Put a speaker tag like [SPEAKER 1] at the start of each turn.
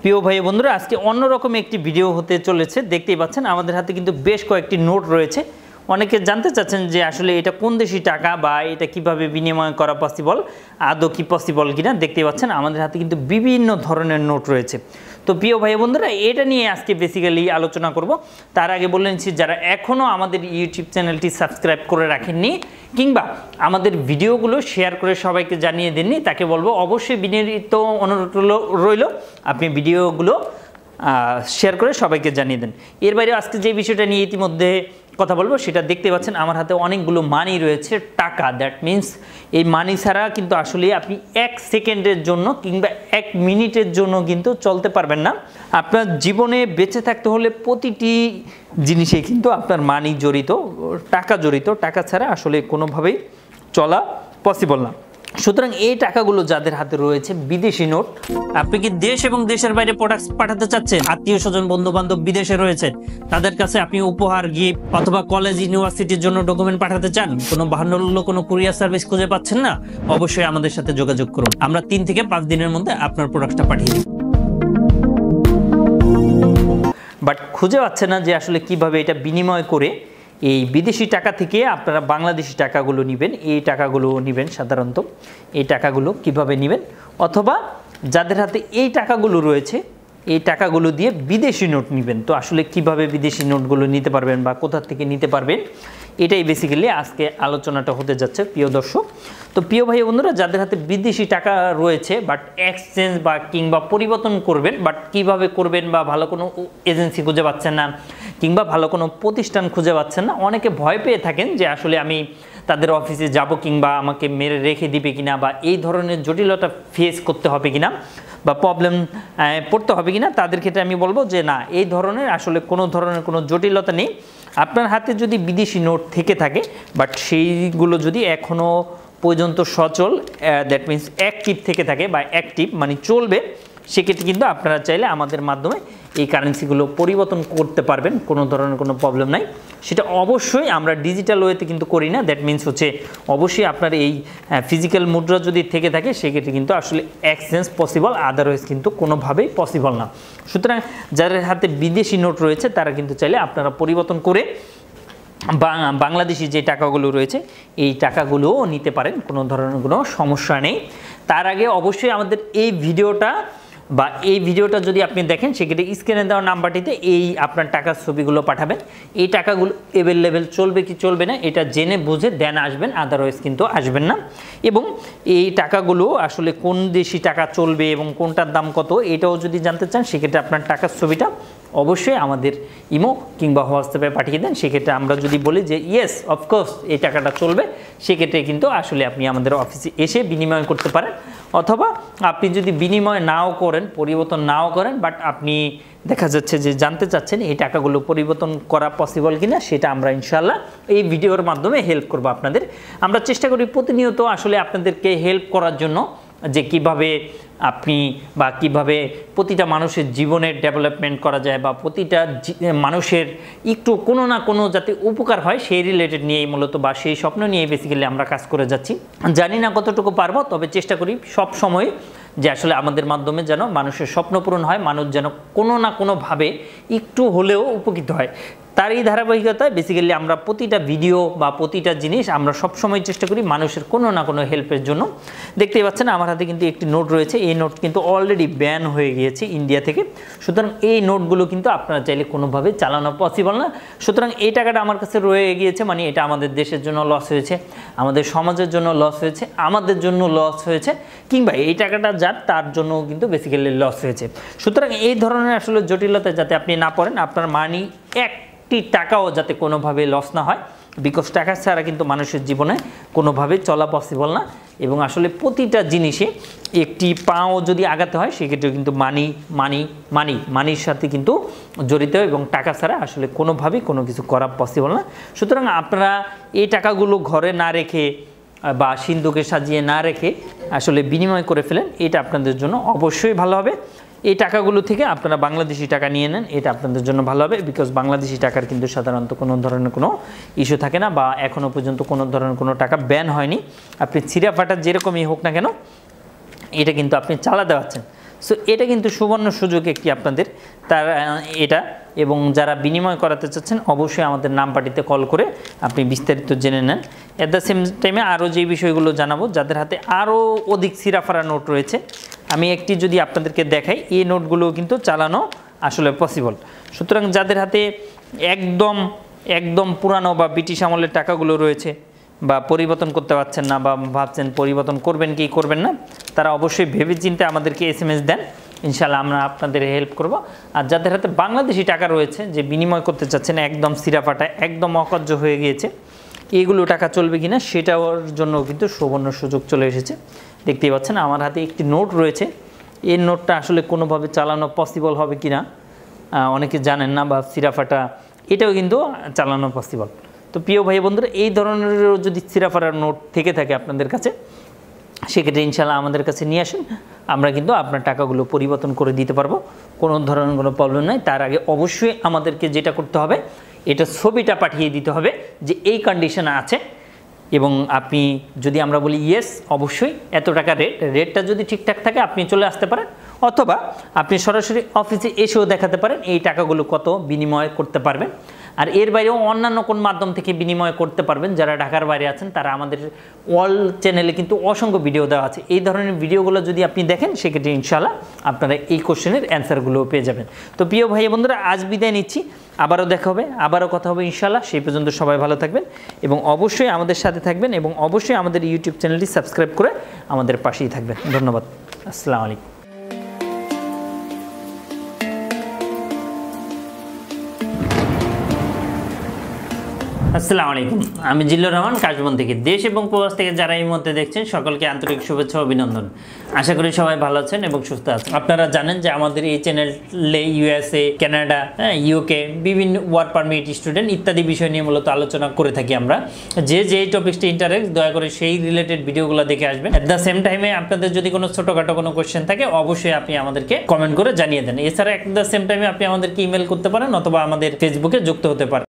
[SPEAKER 1] প্রিয় ভাই বন্ধুরা আজকে অন্যরকম একটি ভিডিও হতে চলেছে। দেখতেই পাচ্ছেন আমাদের হাতে কিন্তু বেশ কয়েকটি নোট রয়েছে। অনেকে জানতে চাচ্ছেন যে আসলে এটা কোন দেশি টাকা বা এটা কিভাবে বিনিময় করা পসিবল, আদৌ কি পসিবল কিনা। দেখতেই পাচ্ছেন আমাদের হাতে কিন্তু বিভিন্ন ধরনের নোট রয়েছে। তো প্রিয় ভাই বন্ধুরা এটা নিয়ে আজকে বেসিক্যালি আলোচনা করব। তার আগে বলে নিচ্ছি, যারা এখনও আমাদের ইউটিউব চ্যানেলটি সাবস্ক্রাইব করে রাখেননি কিংবা আমাদের ভিডিওগুলো শেয়ার করে সবাইকে জানিয়ে দেননি, তাকে বলবো অবশ্যই বিনীত অনুরোধ রইল আপনি ভিডিওগুলো শেয়ার করে সবাইকে জানিয়ে দেন। এর বাইরে আজকে যে বিষয়টা নিয়ে ইতিমধ্যে কথা বলবো সেটা দেখতে পাচ্ছেন আমার হাতে অনেকগুলো মানি রয়েছে, টাকা। দ্যাট মিন্স এই মানি ছাড়া কিন্তু আসলে আপনি 1 সেকেন্ডের জন্য কিংবা 1 মিনিটের জন্য কিন্তু চলতে পারবেন না। আপনার জীবনে বেঁচে থাকতে হলে প্রতিটি জিনিসে কিন্তু আপনার মানি জড়িত, টাকা জড়িত। টাকা ছাড়া আসলে কোনোভাবেই চলা পসিবল না। সুতরাং এই টাকাগুলো যাদের হাতে রয়েছে বিদেশি নোট, আপনি কি দেশ এবং দেশের বাইরে প্রোডাক্ট পাঠাতে চাচ্ছেন, আত্মীয় স্বজন বন্ধু বান্ধব বিদেশে রয়েছে, তাদের কাছে আপনি উপহার, গিফট অথবা কলেজ ইউনিভার্সিটির জন্য ডকুমেন্ট পাঠাতে চান, কোনো বাহান্ন কোনো কুরিয়ার সার্ভিস খুঁজে পাচ্ছেন না, অবশ্যই আমাদের সাথে যোগাযোগ করুন। আমরা 3 থেকে 5 দিনের মধ্যে আপনার প্রোডাক্টটা পাঠিয়ে দিই। বাট খুঁজে পাচ্ছেন না যে আসলে কিভাবে এটা বিনিময় করে এই বিদেশি টাকা থেকে আপনারা বাংলাদেশি টাকাগুলো নেবেন। এই টাকাগুলো নেবেন সাধারণত এই টাকাগুলো কিভাবে নেবেন, অথবা যাদের হাতে এই টাকাগুলো রয়েছে এই টাকাগুলো দিয়ে বিদেশি নোট নেবেন। তো আসলে কিভাবে বিদেশি নোটগুলো নিতে পারবেন বা কোথা থেকে নিতে পারবেন, এটাই বেসিক্যালি আজকে আলোচনাটা হতে যাচ্ছে প্রিয় দর্শক। তো প্রিয় ভাই বন্ধুরা যাদের হাতে বিদেশি টাকা রয়েছে বাট এক্সচেঞ্জ বা কিংবা পরিবর্তন করবেন, বাট কিভাবে করবেন বা ভালো কোনো এজেন্সি খুঁজে পাচ্ছেন না কিংবা ভালো কোনো প্রতিষ্ঠান খুঁজে পাচ্ছেন না, অনেকে ভয় পেয়ে থাকেন যে আসলে আমি তাদের অফিসে যাব কিংবা আমাকে মেরে রেখে দিবে কিনা, বা এই ধরনের জটিলতা ফেস করতে হবে কিনা বা প্রবলেম পড়তে হবে কিনা। তাদের ক্ষেত্রে আমি বলবো যে না, এই ধরনের আসলে কোনো ধরনের কোনো জটিলতা নেই। আপনার হাতে যদি বিদেশি নোট থেকে থাকে বাট সেইগুলো যদি এখনও পর্যন্ত সচল, দ্যাট মিন্স অ্যাক্টিভ থেকে থাকে বা অ্যাক্টিভ মানে চলবে, সেক্ষেত্রে কিন্তু আপনারা চাইলে আমাদের মাধ্যমে এই কারেন্সিগুলো পরিবর্তন করতে পারবেন, কোনো ধরনের কোনো প্রবলেম নাই। সেটা অবশ্যই আমরা ডিজিটাল ওয়েতে কিন্তু করি না। দ্যাট মিন্স হচ্ছে অবশ্যই আপনার এই ফিজিক্যাল মুদ্রা যদি থেকে থাকে সেক্ষেত্রে কিন্তু আসলে এক্সচেঞ্জ পসিবল, আদারওয়াইজ কিন্তু কোনোভাবেই পসিবল না। সুতরাং যাদের হাতে বিদেশি নোট রয়েছে তারা কিন্তু চাইলে আপনারা পরিবর্তন করে বাংলাদেশি যে টাকাগুলো রয়েছে এই টাকাগুলোও নিতে পারেন, কোনো ধরনের কোনো সমস্যা নেই। তার আগে অবশ্যই আমাদের এই ভিডিওটা যদি আপনি দেখেন সেক্ষেত্রে স্ক্রিনে দেওয়া নাম্বারটিতে এই আপনার টাকার ছবিগুলো পাঠাবেন। এই টাকাগুলো অ্যাভেলেবেল চলবে কি চলবে না এটা জেনে বুঝে দেন আসবেন, আদারওয়াইজ কিন্তু আসবেন না। এবং এই টাকাগুলো আসলে কোন দেশি টাকা চলবে এবং কোনটার দাম কত এটাও যদি জানতে চান সেক্ষেত্রে আপনার টাকার ছবিটা অবশ্যই আমাদের ইমো কিংবা হোয়াটসঅ্যাপে পাঠিয়ে দেন। সেক্ষেত্রে আমরা যদি বলি যে ইয়েস অফকোর্স এই টাকাটা চলবে, সেক্ষেত্রে কিন্তু আসলে আপনি আমাদের অফিসে এসে বিনিময় করতে পারেন। অথবা আপনি যদি বিনিময় নাও করেন, পরিবর্তন নাও করেন, বাট আপনি দেখা যাচ্ছে যে জানতে চাচ্ছেন এই টাকাগুলো পরিবর্তন করা পসিবল কিনা, সেটা আমরা ইনশাল্লাহ এই ভিডিওর মাধ্যমে হেল্প করব আপনাদের। আমরা চেষ্টা করি প্রতিনিয়ত আসলে আপনাদেরকে হেল্প করার জন্য, যে কিভাবে আপনি বা কিভাবে প্রতিটা মানুষের জীবনের ডেভেলপমেন্ট করা যায় বা প্রতিটা মানুষের একটু কোনো না কোনো যাতে উপকার হয় সেই রিলেটেড নিয়েই মূলত বা সেই স্বপ্ন নিয়ে বেসিক্যালি আমরা কাজ করে যাচ্ছি। জানি না কতটুকু পারবো, তবে চেষ্টা করি সব সময় যে আসলে আমাদের মাধ্যমে যেন মানুষের স্বপ্ন পূরণ হয়, মানুষ যেন কোনো না কোনোভাবে একটু হলেও উপকৃত হয়। তার এই ধারাবাহিকতায় বেসিক্যালি আমরা প্রতিটা ভিডিও বা প্রতিটা জিনিস আমরা সবসময় চেষ্টা করি মানুষের কোনো না কোনো হেল্পের জন্য। দেখতেই পাচ্ছেন আমার হাতে কিন্তু একটি নোট রয়েছে, এই নোট কিন্তু অলরেডি ব্যান হয়ে গিয়েছে ইন্ডিয়া থেকে। সুতরাং এই নোটগুলো কিন্তু আপনারা চাইলে কোনোভাবে চালানো পসিবল না। সুতরাং এই টাকাটা আমার কাছে রয়ে গিয়েছে, মানে এটা আমাদের দেশের জন্য লস হয়েছে, আমাদের সমাজের জন্য লস হয়েছে, আমাদের জন্য লস হয়েছে, কিংবা এই টাকাটা যার তার জন্য কিন্তু বেসিক্যালি লস হয়েছে। সুতরাং এই ধরনের আসলে জটিলতা যাতে আপনি না পড়েন, আপনার মানি একটি টাকাও যাতে কোনোভাবে লস না হয়, বিকজ টাকা ছাড়া কিন্তু মানুষের জীবনে কোনোভাবে চলা পসিবল না। এবং আসলে প্রতিটা জিনিসে একটি পাও যদি আগাতে হয় সেক্ষেত্রে কিন্তু মানির সাথে কিন্তু জড়িত, এবং টাকা ছাড়া আসলে কোনোভাবেই কোনো কিছু করা পসিবল না। সুতরাং আপনারা এই টাকাগুলো ঘরে না রেখে বা সিন্ধুকে সাজিয়ে না রেখে আসলে বিনিময় করে ফেলেন, এটা আপনাদের জন্য অবশ্যই ভালো হবে। এই টাকাগুলো থেকে আপনারা বাংলাদেশি টাকা নিয়ে নেন, এটা আপনাদের জন্য ভালো হবে, বিকজ বাংলাদেশি টাকার কিন্তু সাধারণত কোনো ধরনের কোনো ইস্যু থাকে না, বা এখনও পর্যন্ত কোনো ধরনের কোনো টাকা ব্যান হয়নি। আপনি ছিঁড়া ফাটা যেরকমই হোক না কেন এটা কিন্তু আপনি চালাতে পারছেন। সো এটা কিন্তু সুবর্ণ সুযোগ একটি আপনাদের তার এটা, এবং যারা বিনিময় করাতে চাচ্ছেন অবশ্যই আমাদের নাম্বারটিতে কল করে আপনি বিস্তারিত জেনে নেন। অ্যাট দ্য সেম টাইমে আরও যে বিষয়গুলো জানাবো, যাদের হাতে আরও অধিক সিরাফারা নোট রয়েছে, আমি একটি যদি আপনাদেরকে দেখাই, এই নোটগুলোও কিন্তু চালানো আসলে পসিবল। সুতরাং যাদের হাতে একদম পুরানো বা ব্রিটিশ আমলের টাকাগুলো রয়েছে বা পরিবর্তন করতে পারছেন না বা ভাবছেন পরিবর্তন করবেন কি করবেন না, তারা অবশ্যই ভেবেচিন্তে আমাদেরকে SMS দেন, ইনশাআল্লাহ আমরা আপনাদের হেল্প করব। আর যাদের হাতে বাংলাদেশি টাকা রয়েছে, যে বিনিময় করতে চাচ্ছেন একদম সিরাফাটা একদম অকার্য হয়ে গিয়েছে, এইগুলো টাকা চলবে কিনা সেটার জন্য কিন্তু সুবর্ণ সুযোগ চলে এসেছে। দেখতেই পাচ্ছেন আমার হাতে একটি নোট রয়েছে, এই নোটটা আসলে কোনোভাবে চালানো পসিবল হবে কিনা অনেকে জানেন না, বা সিরাফাটা এটাও কিন্তু চালানো পসিবল। তো প্রিয় ভাই বন্ধুরা, এই ধরনের যদি সিরাফারার নোট থেকে থাকে আপনাদের কাছে, সেক্ষেত্রে ইনশাআল্লাহ আমাদের কাছে নিয়ে আসেন, আমরা কিন্তু আপনার টাকাগুলো পরিবর্তন করে দিতে পারবো, কোনো ধরনের কোনো প্রবলেম নাই। তার আগে অবশ্যই আমাদেরকে যেটা করতে হবে, এটা ছবিটা পাঠিয়ে দিতে হবে যে এই কন্ডিশনে আছে, এবং আপনি যদি আমরা বলি ইয়েস অবশ্যই এত টাকা রেটটা যদি ঠিকঠাক থাকে আপনি চলে আসতে পারেন, অথবা আপনি সরাসরি অফিসে এসেও দেখাতে পারেন এই টাকাগুলো কত বিনিময় করতে পারবেন। আর এর বাইরেও অন্যান্য কোন মাধ্যম থেকে বিনিময় করতে পারবেন, যারা ঢাকার বাইরে আছেন তারা আমাদের অল চ্যানেলে কিন্তু অসংখ্য ভিডিও দেওয়া আছে। এই ধরনের ভিডিওগুলো যদি আপনি দেখেন, সেক্ষেত্রে ইনশাআল্লাহ আপনারা এই কোশ্চেনের অ্যান্সারগুলো পেয়ে যাবেন। তো প্রিয় ভাই বন্ধুরা, আজ বিদায় নিচ্ছি, আবারও দেখা হবে, আবারও কথা হবে ইনশাআল্লাহ। সেই পর্যন্ত সবাই ভালো থাকবেন এবং অবশ্যই আমাদের সাথে থাকবেন, এবং অবশ্যই আমাদের ইউটিউব চ্যানেলটি সাবস্ক্রাইব করে আমাদের পাশেই থাকবেন। ধন্যবাদ। আসসালামু আলাইকুম। আসসালামু আলাইকুম, আমি জিল্লুর রহমান কাশবন থেকে। দেশ এবং প্রবাস থেকে যারা এই মুহূর্তে দেখছেন সকলকে আন্তরিক শুভেচ্ছা ও অভিনন্দন। আশা করি সবাই ভালো আছেন এবং সুস্থ আছেন। আপনারা জানেন যে আমাদের এই চ্যানেলে USA, কানাডা, UK বিভিন্ন ওয়ার্ক পারমিট, স্টুডেন্ট ইত্যাদি বিষয় নিয়ে মূলত আলোচনা করে থাকি আমরা। যে টপিকসটি ইন্টারেস্ট, দয়া করে সেই রিলেটেড ভিডিওগুলো দেখে আসবেন। অ্যাট দ্য সেম টাইমে আপনাদের যদি কোনো ছোটোখাটো কোনো কোয়েশ্চেন থাকে অবশ্যই আপনি আমাদেরকে কমেন্ট করে জানিয়ে দেন। এছাড়া অ্যাট দ্য সেম টাইমে আপনি আমাদেরকে ইমেল করতে পারেন অথবা আমাদের ফেসবুকে যুক্ত হতে পারেন।